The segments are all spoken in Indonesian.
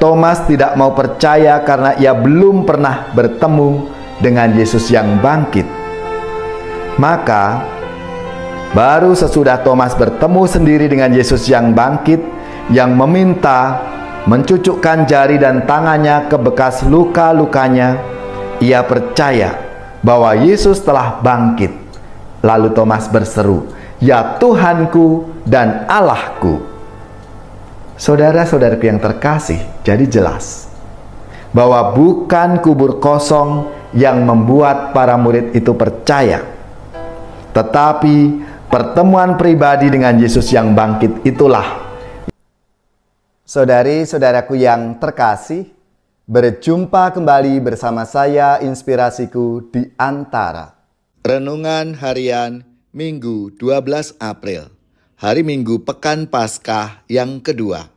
Thomas tidak mau percaya karena ia belum pernah bertemu dengan Yesus yang bangkit. Maka baru sesudah Thomas bertemu sendiri dengan Yesus yang bangkit, yang meminta mencucukkan jari dan tangannya ke bekas luka-lukanya, ia percaya bahwa Yesus telah bangkit. Lalu Thomas berseru, "Ya Tuhanku dan Allahku." Saudara-saudaraku yang terkasih, jadi jelas bahwa bukan kubur kosong yang membuat para murid itu percaya, tetapi pertemuan pribadi dengan Yesus yang bangkit itulah. Saudari-saudaraku yang terkasih, berjumpa kembali bersama saya Inspirasiku di Antara. Renungan Harian Minggu 12 April, hari Minggu Pekan Paskah yang kedua.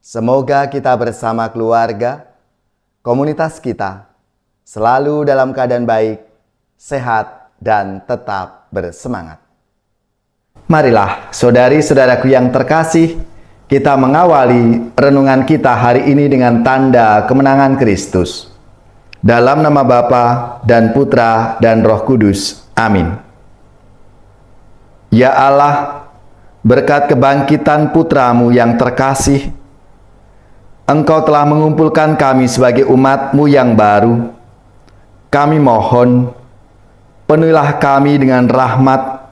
Semoga kita bersama keluarga, komunitas kita, selalu dalam keadaan baik, sehat, dan tetap bersemangat. Marilah saudari-saudaraku yang terkasih, kita mengawali renungan kita hari ini dengan tanda kemenangan Kristus. Dalam nama Bapa dan Putra dan Roh Kudus. Amin. Ya Allah, berkat kebangkitan Putra-Mu yang terkasih, Engkau telah mengumpulkan kami sebagai umat-Mu yang baru. Kami mohon, penuhilah kami dengan rahmat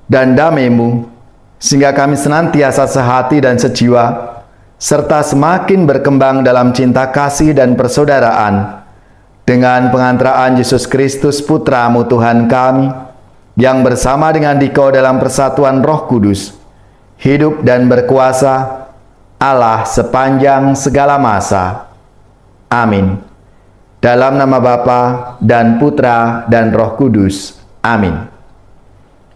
dan damai-Mu, sehingga kami senantiasa sehati dan sejiwa, serta semakin berkembang dalam cinta kasih dan persaudaraan, dengan pengantaraan Yesus Kristus Putra-Mu Tuhan kami, yang bersama dengan Dikau dalam persatuan Roh Kudus, hidup dan berkuasa Allah sepanjang segala masa. Amin. Dalam nama Bapa dan Putra dan Roh Kudus. Amin.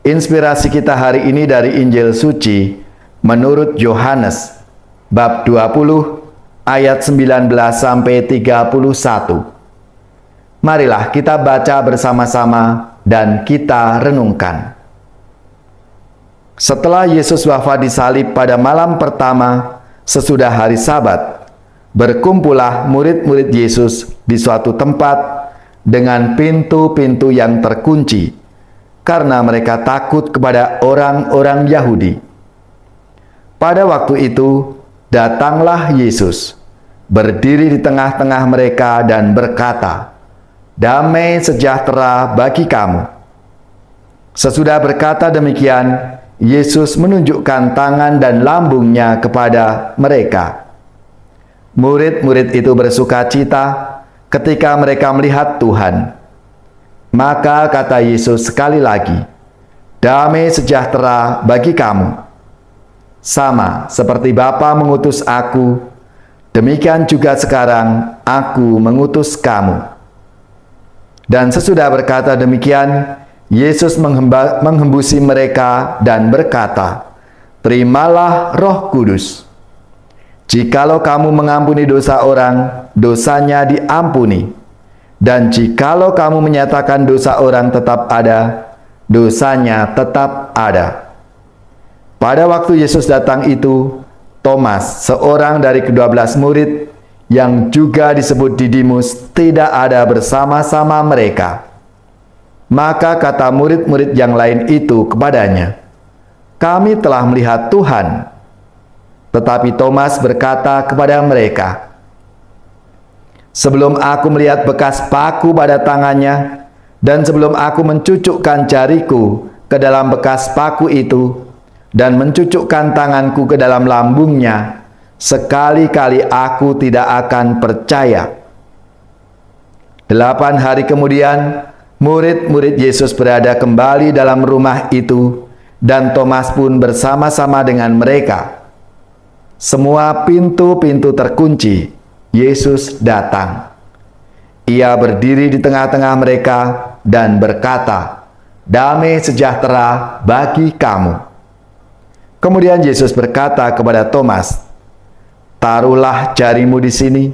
Inspirasi kita hari ini dari Injil Suci menurut Yohanes bab 20 ayat 19 sampai 31. Marilah kita baca bersama-sama dan kita renungkan. Setelah Yesus wafat disalib pada malam pertama sesudah hari Sabat, berkumpullah murid-murid Yesus di suatu tempat dengan pintu-pintu yang terkunci, karena mereka takut kepada orang-orang Yahudi. Pada waktu itu, datanglah Yesus, berdiri di tengah-tengah mereka dan berkata, "Damai sejahtera bagi kamu." Sesudah berkata demikian, Yesus menunjukkan tangan dan lambungnya kepada mereka. Murid-murid itu bersuka cita ketika mereka melihat Tuhan. Maka kata Yesus sekali lagi, "Damai sejahtera bagi kamu. Sama seperti Bapa mengutus aku, demikian juga sekarang aku mengutus kamu." Dan sesudah berkata demikian, Yesus menghembusi mereka dan berkata, "Terimalah Roh Kudus. Jikalau kamu mengampuni dosa orang, dosanya diampuni. Dan jikalau kamu menyatakan dosa orang tetap ada, dosanya tetap ada." Pada waktu Yesus datang itu, Thomas, seorang dari ke-12 murid, yang juga disebut Didimus, tidak ada bersama-sama mereka. Maka kata murid-murid yang lain itu kepadanya, "Kami telah melihat Tuhan." Tetapi Thomas berkata kepada mereka, "Sebelum aku melihat bekas paku pada tangannya, dan sebelum aku mencucukkan jariku ke dalam bekas paku itu, dan mencucukkan tanganku ke dalam lambungnya, sekali-kali aku tidak akan percaya." 8 hari kemudian, murid-murid Yesus berada kembali dalam rumah itu, dan Thomas pun bersama-sama dengan mereka. Semua pintu-pintu terkunci. Yesus datang. Ia berdiri di tengah-tengah mereka dan berkata, "Damai sejahtera bagi kamu." Kemudian Yesus berkata kepada Thomas, "Taruhlah jarimu di sini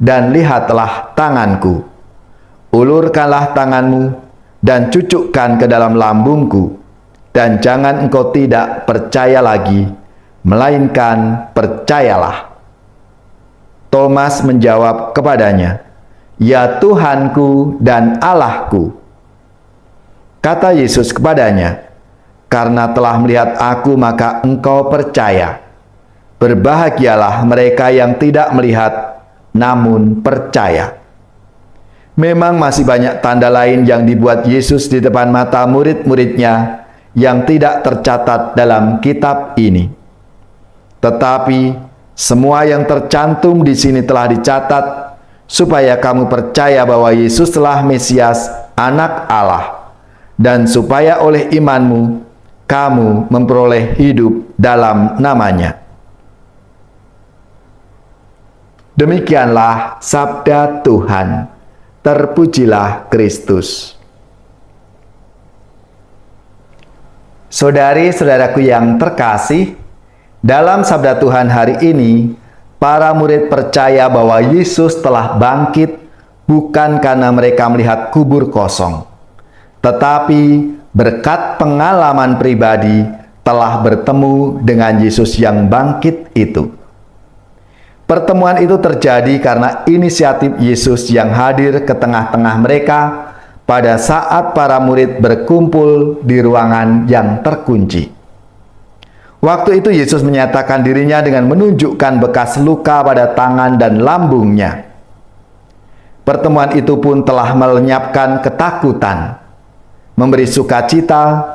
dan lihatlah tanganku. Ulurkanlah tanganmu dan cucukkan ke dalam lambungku, dan jangan engkau tidak percaya lagi, melainkan percayalah." Thomas menjawab kepadanya, "Ya Tuhanku dan Allahku." Kata Yesus kepadanya, "Karena telah melihat Aku, maka engkau percaya. Berbahagialah mereka yang tidak melihat, namun percaya." Memang masih banyak tanda lain yang dibuat Yesus di depan mata murid-muridnya yang tidak tercatat dalam kitab ini. Tetapi semua yang tercantum di sini telah dicatat supaya kamu percaya bahwa Yesus telah Mesias, Anak Allah, dan supaya oleh imanmu kamu memperoleh hidup dalam namanya. Demikianlah sabda Tuhan. Terpujilah Kristus. Saudari-saudaraku yang terkasih, dalam sabda Tuhan hari ini, para murid percaya bahwa Yesus telah bangkit bukan karena mereka melihat kubur kosong, tetapi berkat pengalaman pribadi telah bertemu dengan Yesus yang bangkit itu. Pertemuan itu terjadi karena inisiatif Yesus yang hadir ke tengah-tengah mereka pada saat para murid berkumpul di ruangan yang terkunci. Waktu itu Yesus menyatakan dirinya dengan menunjukkan bekas luka pada tangan dan lambungnya. Pertemuan itu pun telah melenyapkan ketakutan, memberi sukacita,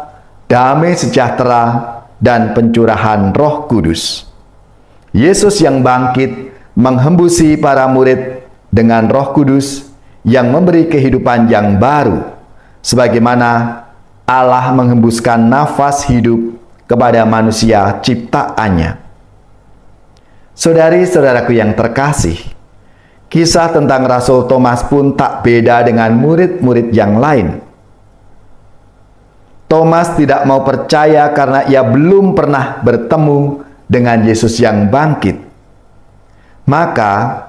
damai sejahtera, dan pencurahan Roh Kudus. Yesus yang bangkit menghembusi para murid dengan Roh Kudus yang memberi kehidupan yang baru, sebagaimana Allah menghembuskan nafas hidup kepada manusia ciptaannya. Saudari-saudaraku yang terkasih, kisah tentang Rasul Thomas pun tak beda dengan murid-murid yang lain. Thomas tidak mau percaya karena ia belum pernah bertemu dengan Yesus yang bangkit. Maka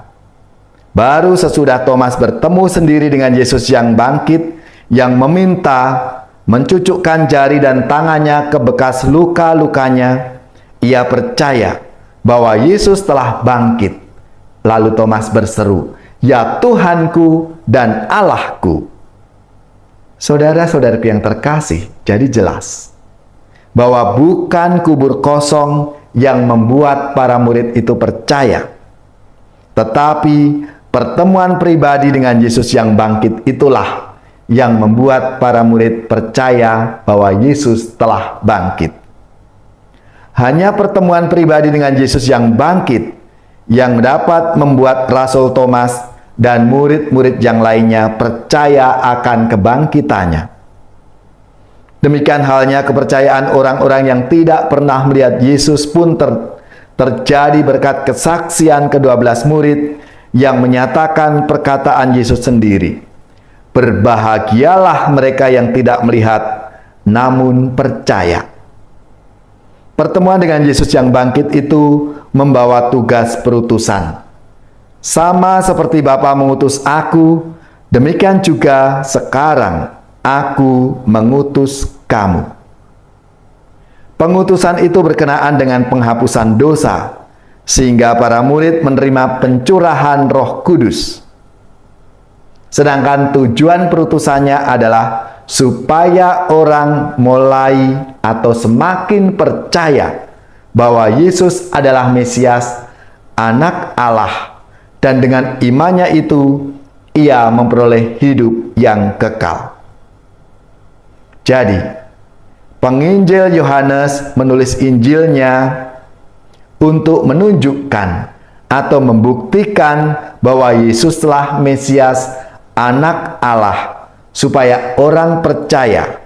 baru sesudah Thomas bertemu sendiri dengan Yesus yang bangkit, yang meminta mencucukkan jari dan tangannya ke bekas luka-lukanya, ia percaya bahwa Yesus telah bangkit. Lalu Thomas berseru, "Ya Tuhanku dan Allahku." Saudara-saudaraku yang terkasih, jadi jelas bahwa bukan kubur kosong yang membuat para murid itu percaya, tetapi pertemuan pribadi dengan Yesus yang bangkit itulah yang membuat para murid percaya bahwa Yesus telah bangkit. Hanya pertemuan pribadi dengan Yesus yang bangkit yang dapat membuat Rasul Thomas dan murid-murid yang lainnya percaya akan kebangkitannya. Demikian halnya kepercayaan orang-orang yang tidak pernah melihat Yesus pun terjadi berkat kesaksian ke-12 murid yang menyatakan perkataan Yesus sendiri. Berbahagialah mereka yang tidak melihat, namun percaya. Pertemuan dengan Yesus yang bangkit itu membawa tugas perutusan. Sama seperti Bapa mengutus aku, demikian juga sekarang aku mengutus kamu. Pengutusan itu berkenaan dengan penghapusan dosa, sehingga para murid menerima pencurahan Roh Kudus. Sedangkan tujuan perutusannya adalah supaya orang mulai atau semakin percaya bahwa Yesus adalah Mesias, Anak Allah, dan dengan imannya itu ia memperoleh hidup yang kekal. Jadi, penginjil Yohanes menulis Injilnya untuk menunjukkan atau membuktikan bahwa Yesus telah Mesias, Anak Allah, supaya orang percaya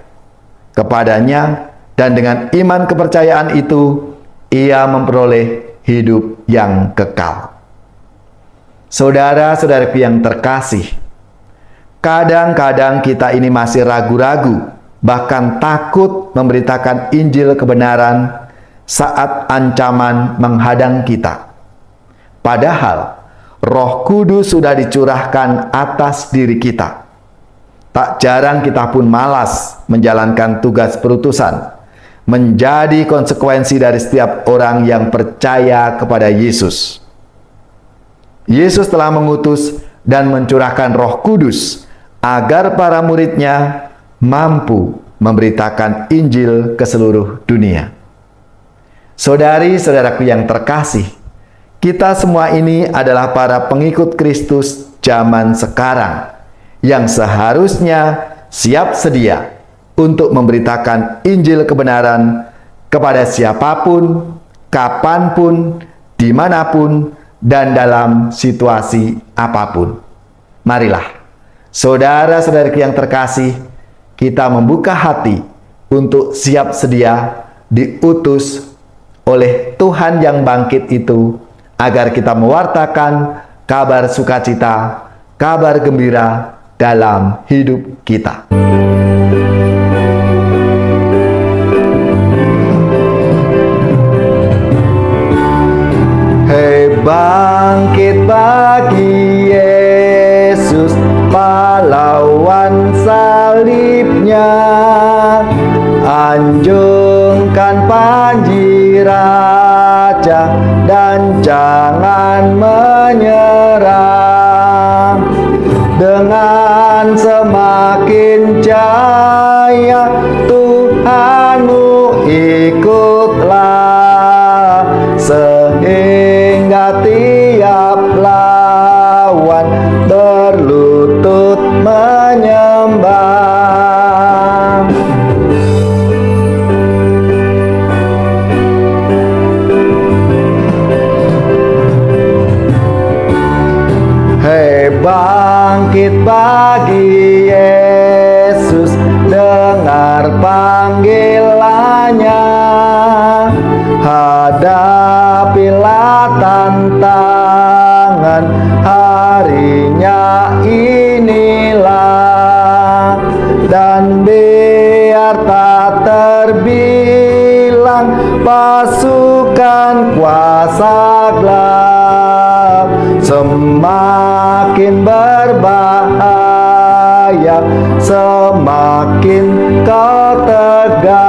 kepadanya, dan dengan iman kepercayaan itu ia memperoleh hidup yang kekal. Saudara-saudaraku yang terkasih, kadang-kadang kita ini masih ragu-ragu, bahkan takut memberitakan Injil kebenaran saat ancaman menghadang kita. Padahal Roh Kudus sudah dicurahkan atas diri kita. Tak jarang kita pun malas menjalankan tugas perutusan, menjadi konsekuensi dari setiap orang yang percaya kepada Yesus. Yesus telah mengutus dan mencurahkan Roh Kudus agar para murid-Nya mampu memberitakan Injil ke seluruh dunia. Saudari-saudaraku yang terkasih, kita semua ini adalah para pengikut Kristus zaman sekarang yang seharusnya siap sedia untuk memberitakan Injil kebenaran kepada siapapun, kapanpun, dimanapun, dan dalam situasi apapun. Marilah, saudara-saudariku yang terkasih, kita membuka hati untuk siap sedia diutus oleh Tuhan yang bangkit itu, agar kita mewartakan kabar sukacita, kabar gembira dalam hidup kita. Hei, bangkit bagi Yesus, pahlawan salibnya, anjungkan panji raja dan jangan menyerah. Dengan semakin jaya Tuhanmu ikutlah, sehingga tiap lawan berlutut menyembah. Hei, bangkit bagi Yesus, dengar panggilannya, hadapilah tantangan harinya inilah, dan biar tak terbilang pasukan kuasa gelap, semakin berbahaya, semakin kau tegap.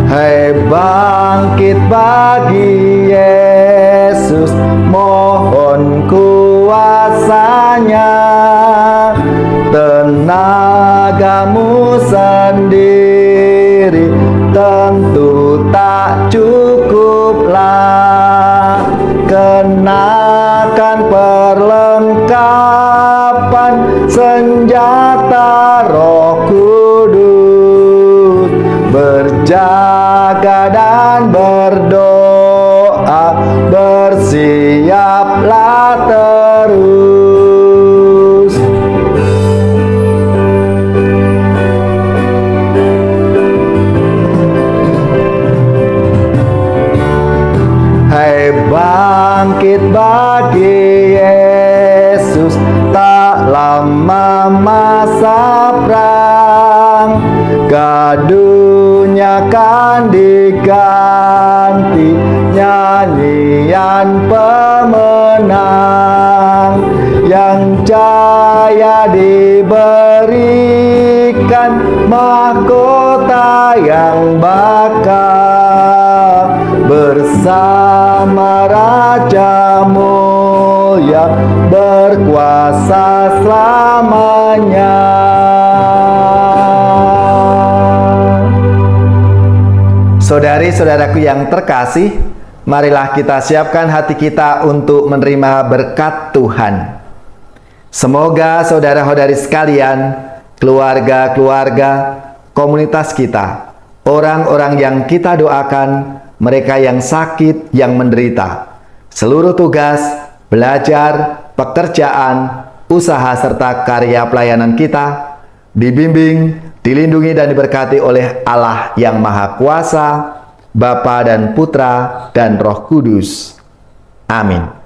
Hei, bangkit bagi Yesus, mohon kuasanya, tenagamu sendiri tentu tak cukuplah. Kenakan perlengkapan senjata Roh Kudus, berjaga dan berdoa, bersiaplah terus. Hei, bangkit bagi Yesus, tak lama masa perang, gaduhnya kan diganti nyanyian pemenang, yang jaya diberikan mahkota yang bakal bersama Raja mulia berkuasa selamanya. Saudari-saudaraku yang terkasih, marilah kita siapkan hati kita untuk menerima berkat Tuhan. Semoga saudara-saudari sekalian, keluarga-keluarga, komunitas kita, orang-orang yang kita doakan, mereka yang sakit, yang menderita, seluruh tugas, belajar, pekerjaan, usaha, serta karya pelayanan kita, dibimbing, dilindungi dan diberkati oleh Allah yang Maha Kuasa, Bapa dan Putra dan Roh Kudus. Amin.